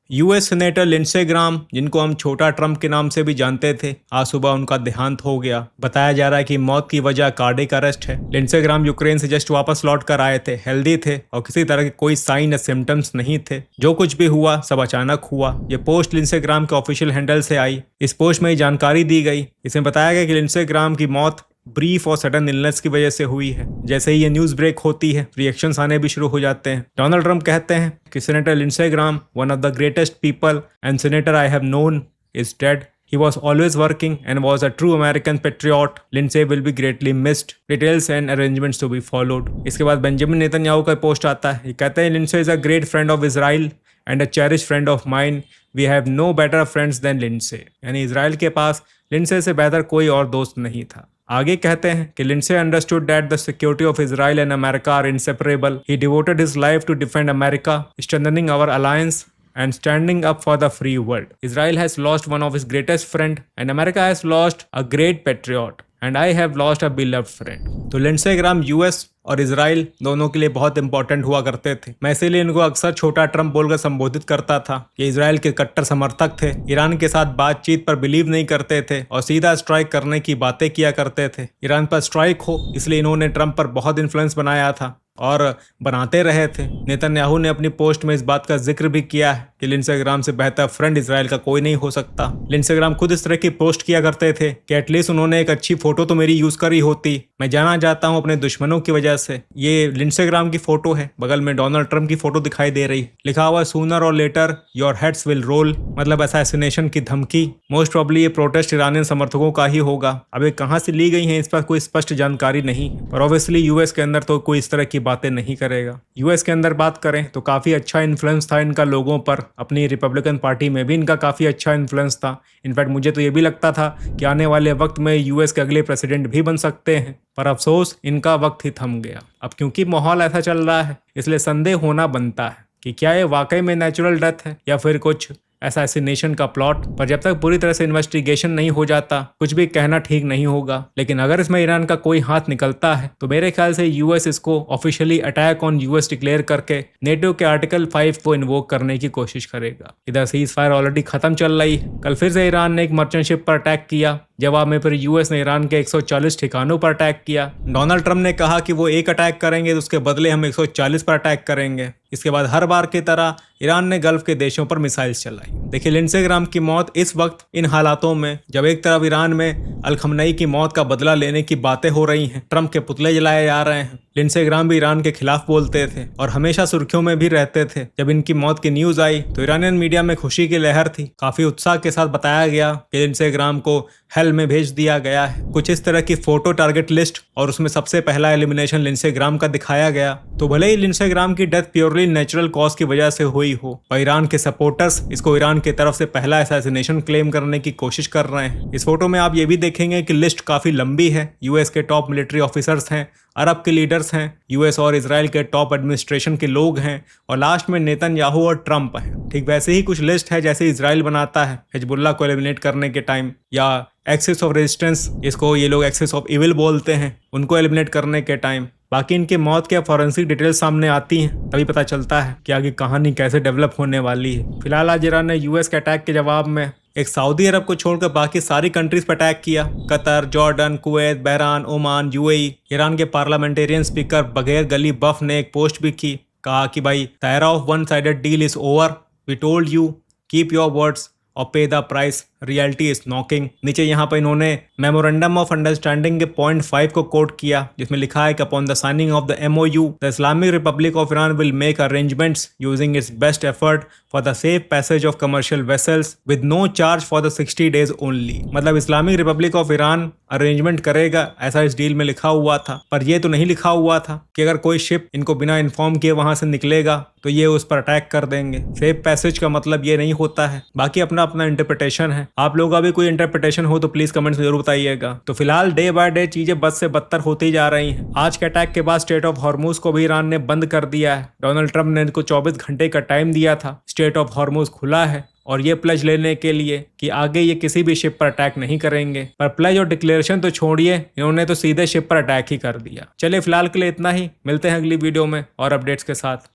US senator Lindsey Graham, जिनको हम छोटा ट्रंप के नाम से भी जानते थे, आज सुबह उनका देहांत हो गया। बताया जा रहा है कि मौत की वजह कार्डियक अरेस्ट है। लिंडसे ग्राहम यूक्रेन से जस्ट वापस लौट कर आए थे, हेल्दी थे और किसी तरह के कोई साइन या सिम्टम्स नहीं थे। जो कुछ भी हुआ सब अचानक हुआ। ये पोस्ट लिंडसे ग्राहम के ऑफिशियल हैंडल से आई। इस पोस्ट में जानकारी दी गई। इसमें बताया गया कि लिंडसे ग्राहम की मौत ब्रीफ और सडन इलनेस की वजह से हुई है। जैसे ही ये न्यूज ब्रेक होती है, रिएक्शंस आने भी शुरू हो जाते हैं। डोनाल्ड ट्रंप कहते हैं कि senator Lindsey Graham, one of the greatest people and senator I have known, is dead. He was always working and was a true American patriot. Lindsay will be greatly missed. Details and arrangements to be followed. इसके बाद Benjamin Netanyahu का post आता है। ये कहते हैं Lindsay is a great friend of Israel and a cherished friend of mine. We have no better friends than Lindsay. यानी Israel के पास लिंडसे से बेहतर कोई और दोस्त नहीं था। आगे कहते हैं कि Lindsay understood that the security of Israel and America are inseparable. He devoted his life to defend America, strengthening our alliance and standing up for the free world. Israel has lost one of its greatest friend and America has lost a great patriot and I have lost a beloved friend. तो Lindsey Graham US और Israel दोनों के लिए बहुत important हुआ करते थे। मैं इसीलिए इनको अक्सर छोटा ट्रंप बोलकर संबोधित करता था। ये इजराइल के कट्टर समर्थक थे, ईरान के साथ बातचीत पर बिलीव नहीं करते थे और सीधा स्ट्राइक करने की बातें किया करते थे। ईरान पर स्ट्राइक हो इसलिए इन्होंने ट्रंप पर बहुत इन्फ्लुएंस बनाया था और बनाते रहे थे। नेतन्याहू ने अपनी पोस्ट में इस बात का जिक्र भी किया है कि लिंडसे ग्राहम से बेहतर फ्रेंड इजराइल का कोई नहीं हो सकता। लिंडसे ग्राहम खुद इस तरह की पोस्ट किया करते थे कि एटलीस्ट उन्होंने एक अच्छी फोटो तो मेरी यूज करी होती। मैं जाना जाता हूं अपने दुश्मनों की वजह से। ये लिंडसे ग्राहम की फोटो है, बगल में डोनाल्ड ट्रंप की फोटो दिखाई दे रही। लिखा हुआ सूनर और later your heads will roll, मतलब असैसिनेशन की धमकी। मोस्ट प्रोबेबली ये प्रोटेस्ट ईरानियन समर्थकों का ही होगा। अब ये कहां से ली गई है इस पर कोई स्पष्ट जानकारी नहीं, पर ऑब्वियसली यूएस के अंदर तो कोई इस तरह की बातें नहीं करेगा। यूएस के अंदर बात करें तो काफी अच्छा इन्फ्लुएंस था इनका लोगों पर। अपनी रिपब्लिकन पार्टी में भी इनका काफी अच्छा इन्फ्लुएंस था। इनफैक्ट मुझे तो ये भी लगता था कि आने वाले वक्त में यूएस के अगले प्रेसिडेंट भी बन सकते हैं, पर अफसोस इनका वक्त ही थम गया। अब क्योंकि माहौल ऐसा चल रहा है इसलिए संदेह होना बनता है कि क्या ये वाकई में नेचुरल डेथ है या फिर कुछ असैसिनेशन का प्लॉट। पर जब तक पूरी तरह से इन्वेस्टिगेशन नहीं हो जाता कुछ भी कहना ठीक नहीं होगा। लेकिन अगर इसमें ईरान का कोई हाथ निकलता है तो मेरे ख्याल से यूएस इसको officially attack on US declare करके नेटो के आर्टिकल 5 को इन्वोक करने की कोशिश करेगा। इधर सीज फायर ऑलरेडी खत्म चल रही है। कल फिर से ईरान ने एक मर्चेंट शिप पर अटैक किया। जवाब में फिर यूएस ने ईरान के 140 ठिकानों पर अटैक किया। डोनाल्ड ट्रंप ने कहा कि वो एक अटैक करेंगे तो उसके बदले हम 140 पर अटैक करेंगे। इसके बाद हर बार की तरह ईरान ने गल्फ के देशों पर मिसाइल्स चलाई। देखिए लिंडसे ग्राहम की मौत इस वक्त इन हालातों में, जब एक तरफ ईरान में अल खमनई की मौत का बदला लेने की बातें हो रही हैं, ट्रंप के पुतले जलाए जा रहे हैं। लिंडसे ग्राहम भी ईरान के खिलाफ बोलते थे और हमेशा सुर्खियों में भी रहते थे। जब इनकी मौत की न्यूज आई तो ईरानियन मीडिया में खुशी की लहर थी। काफी उत्साह के साथ बताया गया कि लिंडसे ग्राहम को हेल में भेज दिया गया है। कुछ इस तरह की फोटो टारगेट लिस्ट और उसमें सबसे पहला एलिमिनेशन लिंडसे ग्राहम का दिखाया गया। तो भले ही लिंडसे ग्राहम की डेथ प्योरली नेचुरल कॉज की वजह से हुई हो, पर ईरान के सपोर्टर्स इसको ईरान की तरफ से पहला असैसिनेशन क्लेम करने की कोशिश कर रहे हैं। इस फोटो में आप ये भी देखेंगे कि लिस्ट काफी लंबी है। यूएस के टॉप मिलिट्री ऑफिसर्स हैं, अरब के लीडर्स हैं, यूएस और इजराइल के टॉप एडमिनिस्ट्रेशन के लोग हैं और लास्ट में नेतन्याहू और ट्रंप हैं। ठीक वैसे ही कुछ लिस्ट है जैसे इजराइल बनाता है हिजबुल्लाह को एलिमिनेट करने के टाइम, या एक्सिस ऑफ रेजिस्टेंस, इसको ये लोग एक्सिस ऑफ इविल बोलते हैं, उनको एलिमिनेट करने के टाइम। बाकी इनके मौत के फॉरेंसिक डिटेल्स सामने आती हैं तभी पता चलता है कि आगे कहानी कैसे डेवलप होने वाली है। फिलहाल आज ईरान ने यूएस के अटैक के जवाब में एक सऊदी अरब को छोड़कर बाकी सारी कंट्रीज पर अटैक किया। Qatar, Jordan, Kuwait, Bahrain, Oman, UAE. Iran के पार्लियामेंटेरियन स्पीकर बगैर गली बफ ने एक पोस्ट भी की, कहा कि भाई the era of one sided deal is over, we told you keep your words और pay the price, reality is knocking. नीचे यहाँ पर इन्होंने मेमोरेंडम ऑफ अंडरस्टैंडिंग के पॉइंट 5 को कोट किया, जिसमें लिखा है कि upon the signing of the MOU the Islamic Republic of Iran will make arrangements using its best effort for the safe passage of commercial vessels with no charge for the 60 days only. मतलब Islamic Republic of Iran arrangement करेगा, ऐसा इस deal में लिखा हुआ था। पर यह तो नहीं लिखा हुआ था कि अगर कोई शिप इनको बिना इन्फॉर्म किए वहां से निकलेगा तो ये उस पर अटैक कर देंगे। सेफ पैसेज का मतलब ये नहीं होता है। बाकी अपना अपना इंटरप्रिटेशन है। आप लोगों का भी कोई इंटरप्रिटेशन हो तो प्लीज कमेंट्स में जरूर बताइएगा। तो फिलहाल डे बाय डे चीजें बद से बदतर होती जा रही हैं। आज के अटैक के बाद स्टेट ऑफ हॉर्मुज को भी ईरान ने बंद कर दिया है। डोनाल्ड ट्रंप ने इनको 24 घंटे का टाइम दिया था। स्टेट ऑफ हॉर्मुज खुला है और ये प्लेज लेने के लिए कि आगे ये किसी भी शिप पर अटैक नहीं करेंगे। पर प्लेज और डिक्लेरेशन तो छोड़िए, इन्होंने तो सीधे शिप पर अटैक ही कर दिया। चलिए फिलहाल के लिए इतना ही, मिलते हैं अगली वीडियो में और अपडेट्स के साथ।